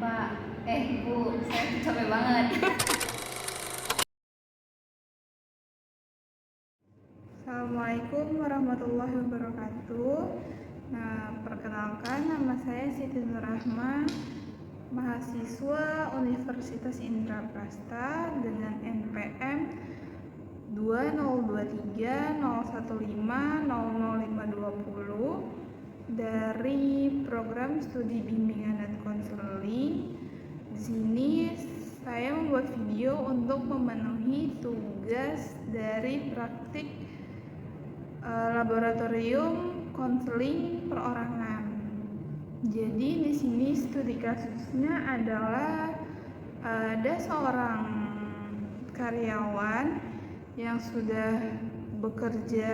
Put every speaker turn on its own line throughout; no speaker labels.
Pak. Bu, saya tuh capek banget.
Assalamualaikum warahmatullahi wabarakatuh. Nah, perkenalkan nama saya Siti Nurrahma, mahasiswa Universitas Indraprasta dengan NPM 202301500520 dari program studi bimbingan dan konseling. Di sini saya membuat video untuk memenuhi tugas dari praktik laboratorium konseling perorangan. Jadi di sini studi kasusnya adalah ada seorang karyawan yang sudah bekerja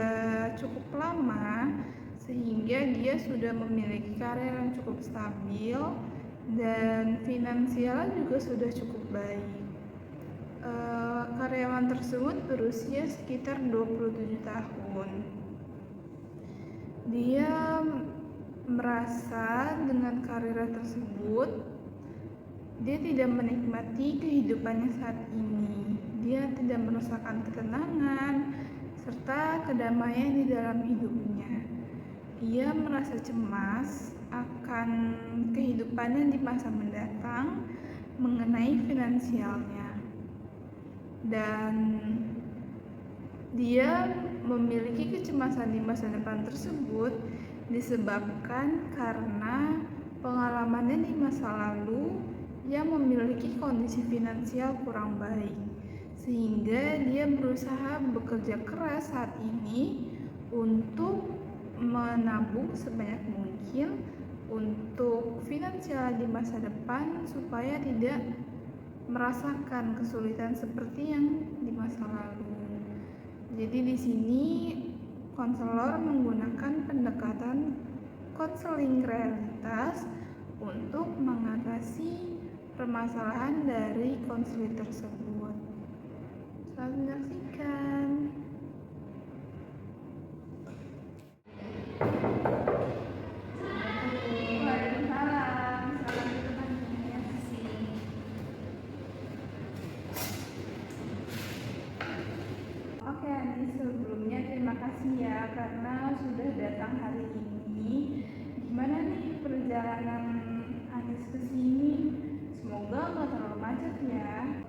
cukup lama sehingga dia sudah memiliki karir yang cukup stabil dan finansial juga sudah cukup baik. Karyawan tersebut berusia sekitar 27 tahun. Dia merasa dengan karirnya tersebut dia tidak menikmati kehidupannya saat ini. Dia tidak merasakan ketenangan serta kedamaian di dalam hidupnya. Ia merasa cemas akan kehidupannya di masa mendatang mengenai finansialnya. Dan dia memiliki kecemasan di masa depan tersebut disebabkan karena pengalamannya di masa lalu yang memiliki kondisi finansial kurang baik, sehingga dia berusaha bekerja keras saat ini untuk menabung sebanyak mungkin untuk finansial di masa depan supaya tidak merasakan kesulitan seperti yang di masa lalu. Jadi di sini konselor menggunakan pendekatan konseling realitas untuk mengatasi permasalahan dari konflik tersebut. Selamat menyaksikan. Oke Ani, sebelumnya terima kasih ya karena sudah datang hari ini. Gimana nih perjalanan Anis ke sini? Semoga nggak terlalu macet ya.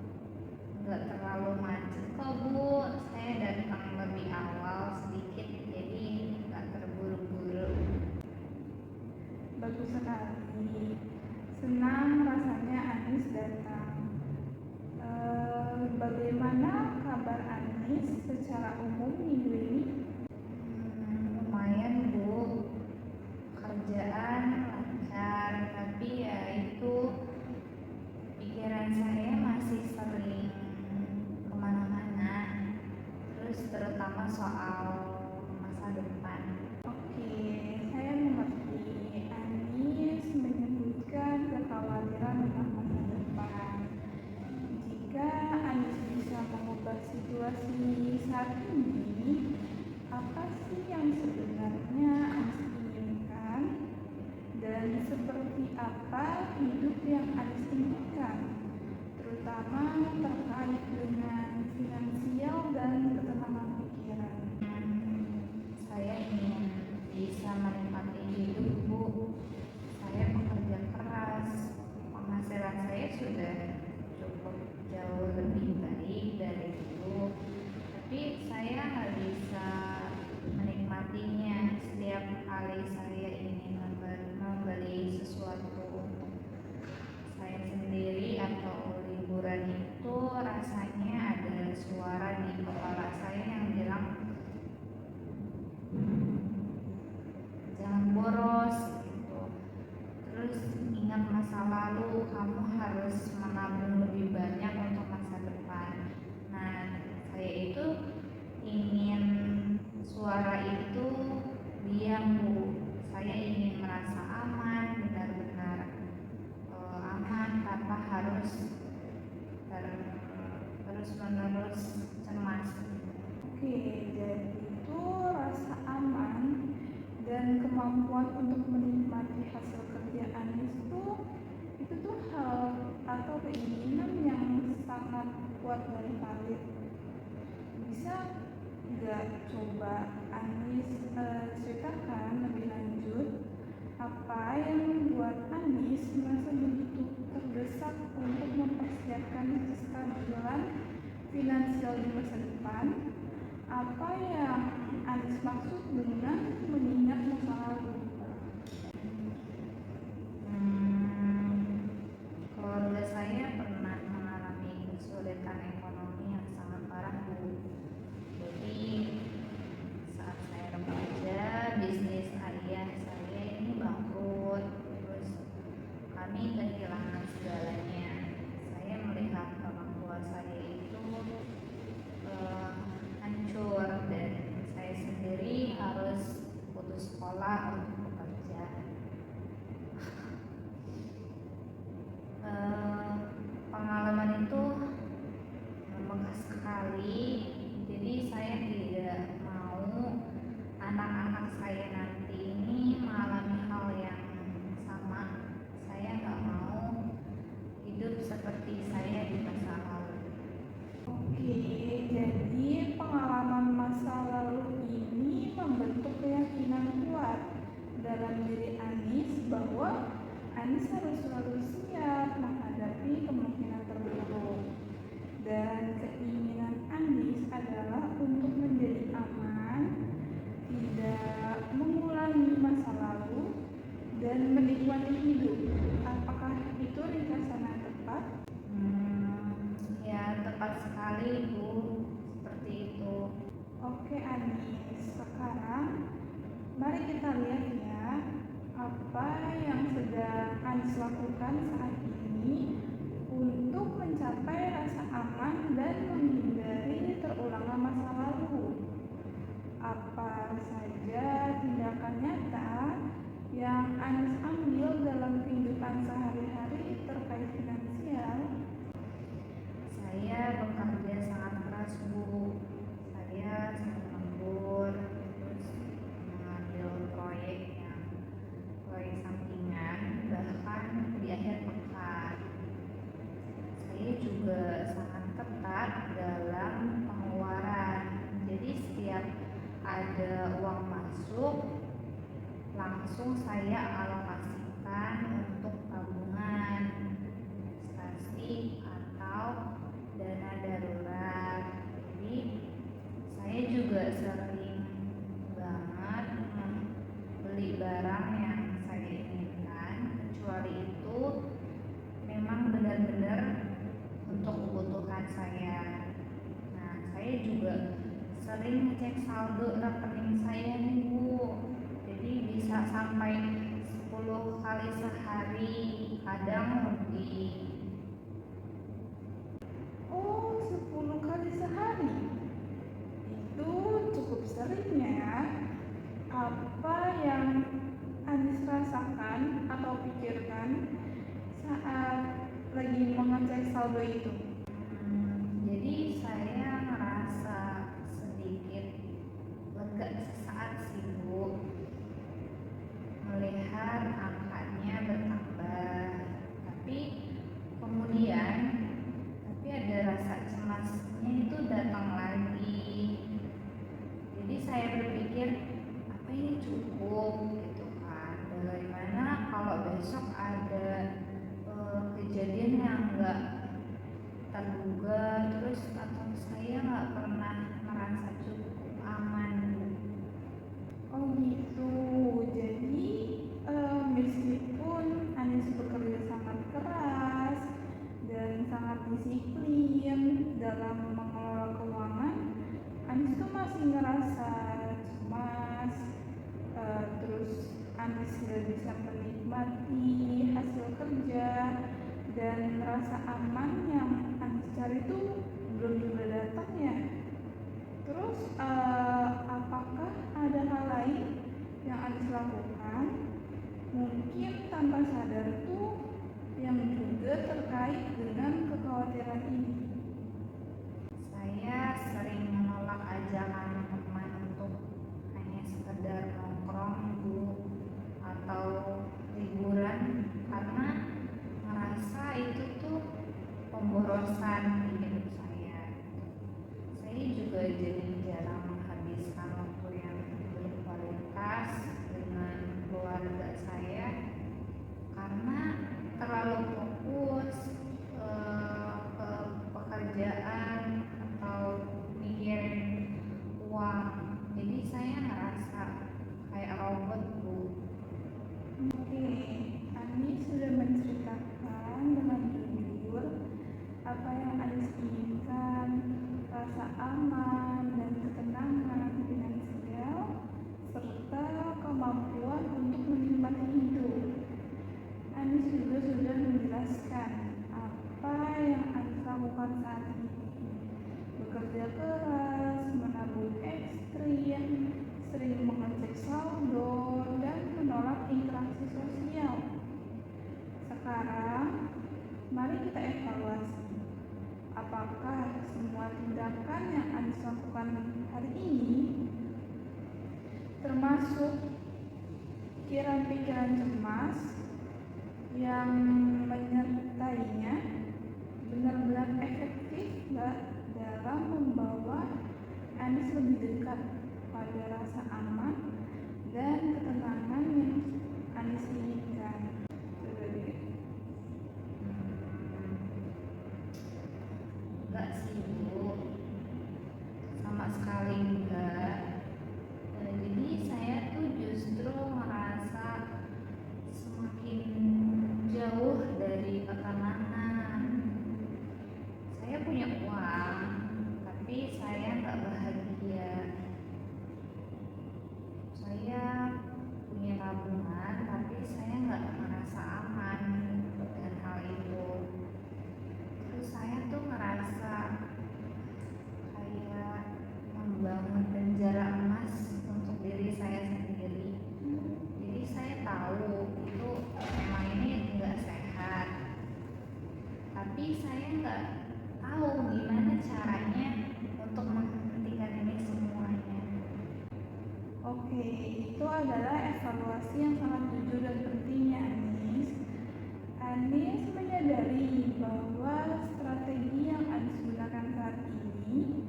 Nggak terlalu macet kok Bu, saya datang lebih awal sedikit jadi nggak terburu-buru.
Bagus sekali. Senang rasanya Anis datang. Bagaimana kabar Anis secara umum minggu ini?
Lumayan Bu, kerjaan lancar, tapi ya itu pikiran saya masih sering kemana-mana, terus terutama soal masa depan.
Oke, saya mengerti. Anis menyebutkan kekhawatiran tentang masa depan. Jika Anis bisa mengubah situasi saat ini, apa sih yang sebenarnya Anis inginkan dan seperti apa hidup yang Anis inginkan, terutama terkait dengan finansial dan ketenangan pikiran.
Saya ingin bisa menikmati hidup Bu. Saya bekerja keras, penghasilan saya sudah cukup jauh lebih baik dari dulu, tapi saya nggak bisa menikmatinya. Setiap kali saya ingin membeli sesuatu untuk saya sendiri atau liburan itu rasanya ada suara di kepala saya yang bilang jangan boros gitu. Terus ingat masa lalu, kamu harus menabung lebih banyak untuk masa depan. Nah, saya itu ingin suara itu diam Bu. Saya ingin merasa aman, benar-benar aman tanpa harus terus-menerus cemas.
Oke, jadi itu rasa aman dan kemampuan untuk menikmati hasil kerja Anis itu tuh hal kuat dari Khalid. Bisa nggak coba Anis ceritakan lebih lanjut apa yang membuat Anis merasa begitu terdesak untuk mempersiapkan kestabilan finansial di masa depan? Apa yang Anis maksud dengan mengingat masa lalu?
Keluarga saya pernah mengalami kesulitan ekonomi yang sangat parah, Bu. Jadi saat saya remaja, bisnis ayah saya ini bangkrut, terus kami kehilangan segalanya. Saya melihat orang tua saya itu hancur, dan saya sendiri harus putus sekolah untuk bekerja. Pengalaman itu membekas sekali. Jadi saya tidak mau anak-anak saya nanti ini mengalami hal yang sama. Saya nggak mau hidup seperti saya di masa lalu.
Oke, jadi pengalaman masa lalu ini membentuk keyakinan kuat dalam diri Anis bahwa Anis harus selalu siap menghadapi kemungkinan terburuk. Dan keinginan Anis adalah untuk menjadi aman, tidak mengulangi masa lalu, dan menikmati hidup. Apakah itu ringkasan yang tepat?
Ya, tepat sekali, Bu. Seperti itu.
Oke Anis, sekarang mari kita lihat ya apa yang sedang Anis lakukan saat ini untuk mencapai rasa aman dan menghindari terulangnya masa lalu. Apa saja tindakan nyata yang Anis ambil dalam kehidupan sehari-hari terkait finansial?
Saya bekerja sangat keras, Bu. Saya sangat lembur, terus mengambil proyek sampingan, bahkan di akhir pekan. Saya juga sangat ketat dalam pengeluaran. Jadi setiap ada uang masuk, langsung saya alokasikan untuk tabungan, investasi, atau dana darurat. Jadi saya juga sering banget beli barang yang saya inginkan, kecuali itu memang benar-benar untuk kebutuhan saya. Nah, saya juga sering ngecek saldo rekening saya nih, Bu. Jadi bisa sampai 10 kali sehari, kadang lebih.
Oh, 10 kali sehari. Itu cukup sering ya. Apa yang Anis rasakan atau pikirkan saat lagi mengecek saldo itu?
Jadi saya ngerasa sedikit lega sesaat sih, Bu, melihat angkanya bertambah. Tapi kemudian ada rasa cemasnya itu datang lagi. Jadi saya berpikir, apa ini cukup gitu kan? Bagaimana kalau besok ada kejadian yang enggak terduga, terus atau saya nggak pernah merasa cukup aman.
Oh gitu. Jadi meskipun Anis bekerja sangat keras dan sangat disiplin dalam mengelola keuangan, Anis tuh masih ngerasa cemas. Terus Anis gak bisa menikmati hasil kerja, dan rasa aman yang Anis cari tuh belum juga datang ya. Terus apakah ada hal lain yang Anis lakukan mungkin tanpa sadar tuh yang juga terkait dengan kekhawatiran ini?
Saya sering menolak ajakan teman untuk hanya sekedar nongkrong, Bu, atau liburan, karena merasa itu tuh pemborosan di hidup saya. jadi jarang menghabiskan waktu yang berkualitas dengan keluarga saya karena terlalu fokus ke pekerjaan atau mikirin uang. Jadi saya ngerasa kayak robot, Bu.
Oke, Ani sudah menceritakan dengan jujur apa yang Anis inginkan, rasa aman dan ketenangan finansial, serta kemampuan untuk menikmati hidup. Anis juga sudah menjelaskan apa yang Anis lakukan saat ini. Bekerja keras, menabung ekstrim, sering mengecek saldo, dan menolak interaksi sosial. Sekarang, mari kita evaluasi. Apakah semua tindakan yang Anis lakukan hari ini, termasuk pikiran-pikiran cemas yang menyertainya, benar-benar efektif dalam membawa Anis lebih dekat pada rasa aman dan ketenangan yang Anis inginkan.
Enggak sih, Bu, sama sekali enggak. Jadi saya tuh justru merasa semakin jauh dari ketenangan. Saya punya uang, tapi saya nggak bahagia. Saya punya tabungan, tapi saya nggak merasa aman dengan hal itu. Terus saya tuh ngerasa kayak membangun penjara emas untuk diri saya sendiri. Jadi saya tahu itu memang ini nggak sehat, tapi saya nggak tahu gimana caranya untuk menghentikan ini semuanya.
Oke, itu adalah evaluasi yang sangat jujur dan pentingnya, Anis. Anis menyadari bahwa strategi yang Anis gunakan saat ini,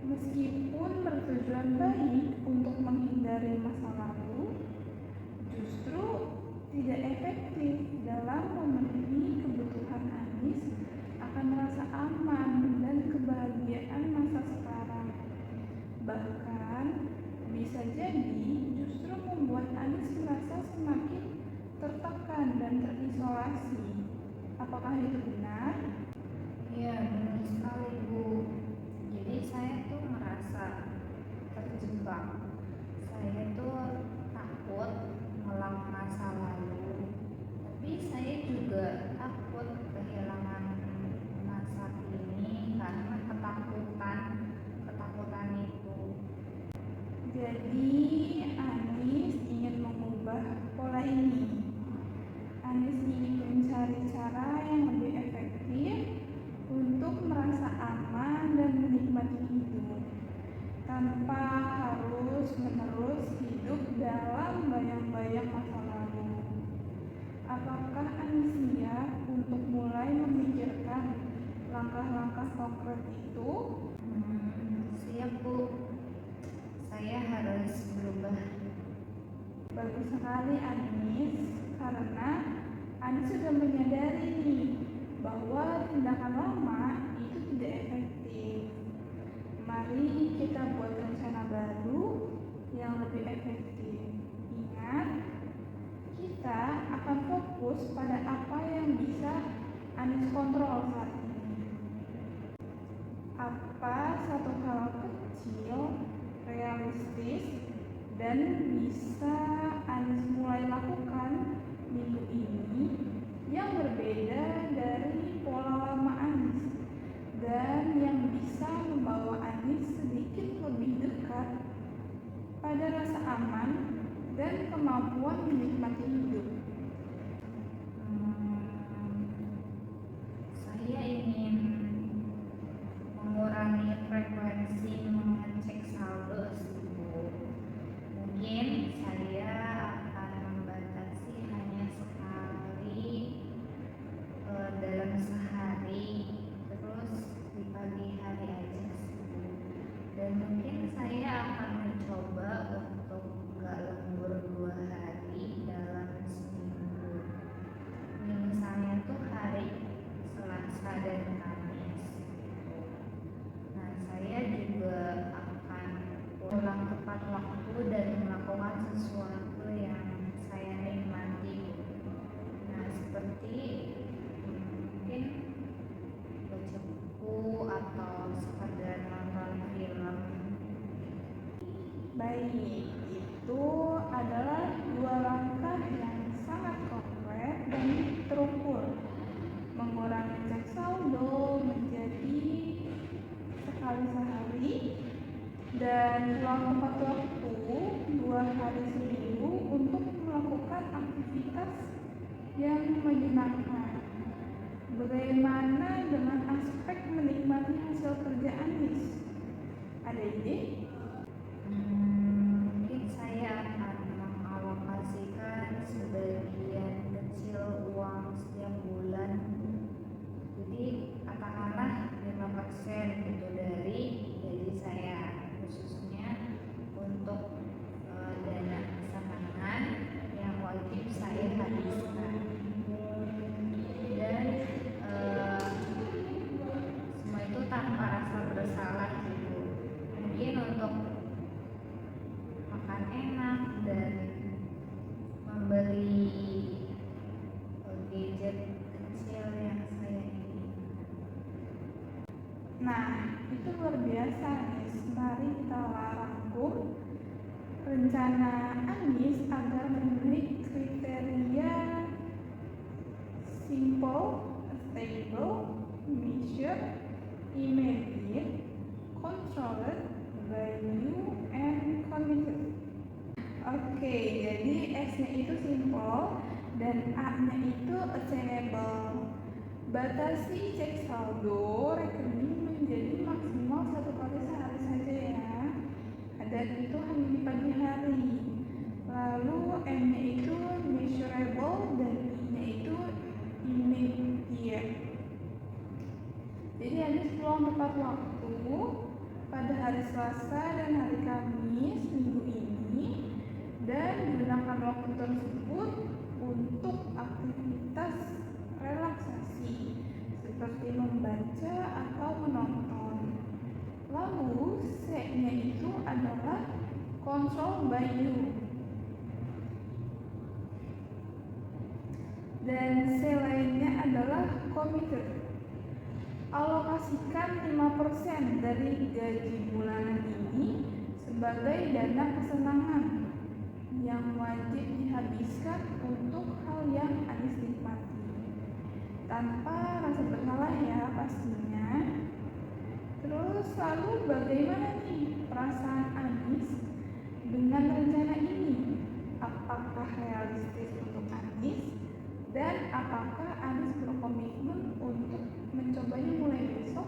meskipun bertujuan baik untuk menghindari masa lalu, justru tidak efektif dalam memenuhi kebutuhan Anis akan rasa aman dan kebahagiaan masa sekarang. Bahkan bisa jadi justru membuat Anis merasa semakin tertekan dan terisolasi. Apakah itu benar?
Iya, benar sekali, Bu. Jadi saya tuh merasa terjebak. Saya tuh takut ngulang masa lalu, tapi saya juga takut kehilangan masa ini karena ketakutan itu.
Jadi Anis ingin mengubah pola ini. Anis ingin mencari cara yang lebih efektif untuk merasa aman dan menikmati hidup tanpa harus menerus hidup dalam bayang-bayang masa lalu. Apakah Anis siap untuk mulai memikirkan langkah-langkah konkret itu?
Siap, Bu. Saya harus berubah.
Bagus sekali, Anis, karena Anis sudah menyadari nih bahwa tindakan lama itu tidak efektif. Mari kita buat rencana baru yang lebih efektif. Ingat, kita akan fokus pada apa yang bisa Anis kontrol saat ini. Apa satu hal kecil, realistis, dan bisa Anis mulai lakukan minggu ini yang berbeda dari pola lama Anis dan yang bisa membawa Anis sedikit lebih dekat pada rasa aman dan kemampuan menikmati hidup. dan luang tepat waktu 2 hari seminggu untuk melakukan aktivitas yang menyenangkan. Bagaimana dengan aspek menikmati hasil kerja Anies? Ada ide?
Mungkin saya akan mengalokasikan sebagian kecil uang setiap bulan. Jadi katakanlah 5% gitu dari gaji saya, khususnya untuk dana pesangon yang wajib saya habiskan. Dan semua itu tanpa rasa bersalah gitu. Mungkin untuk makan enak dan membeli gadget kecil yang saya inginkan.
Nah, itu luar biasa Anies. Mari kita rangkum rencana Anies agar memenuhi kriteria simple, stable, measured, immediate, controlled, value, and committed. Oke, jadi S-nya itu simple dan A-nya itu attainable. Batasi cek saldo rekening menjadi maksimal 1 kali sehari saja ya. Dan itu hanya di pagi hari. Lalu M-nya itu measurable dan I-nya itu immediate. Jadi Anies luang tepat waktu pada hari Selasa dan hari Kamis minggu ini, dan gunakan waktu tersebut untuk aktivitas relaksasi seperti membaca atau menonton. Lalu C-nya itu adalah control by you, dan C lainnya adalah committed. Alokasikan 5% dari gaji bulanan ini sebagai dana kesenangan yang wajib dihabiskan untuk hal yang Anies nikmati, tanpa rasa bersalah ya pastinya. Terus lalu bagaimana nih perasaan Anies dengan rencana ini? Apakah realistis untuk Anies? Dan apakah Anies berkomitmen untuk mencobanya mulai besok?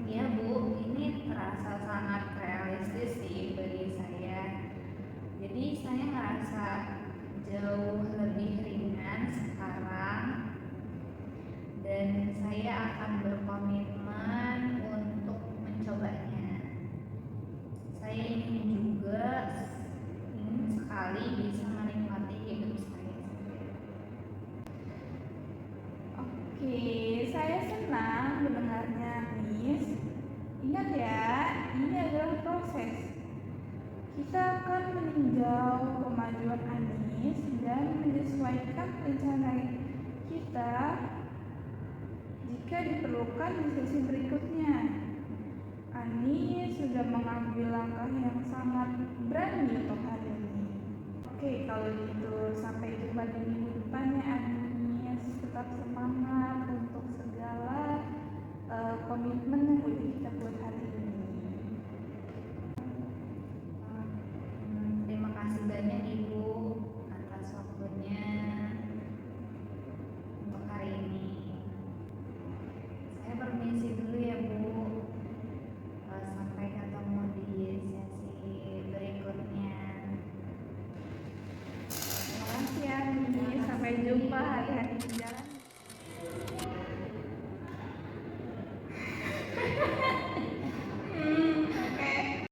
Ya Bu, ini terasa sangat realistis sih bagi saya. Jadi saya ngerasa jauh lebih ringan sekarang, dan saya akan berkomitmen untuk mencobanya. Saya ingin sekali bisa menikmati hidup saya sendiri.
Oke, saya senang mendengarnya Anies. Ingat ya, ini adalah proses. Kita akan meninjau kemajuan Anies dan menyesuaikan rencana kita jika diperlukan di sesi berikutnya. Anies sudah mengambil langkah yang sangat berani untuk hari ini. Oke, kalau gitu sampai jumpa di minggu depan ya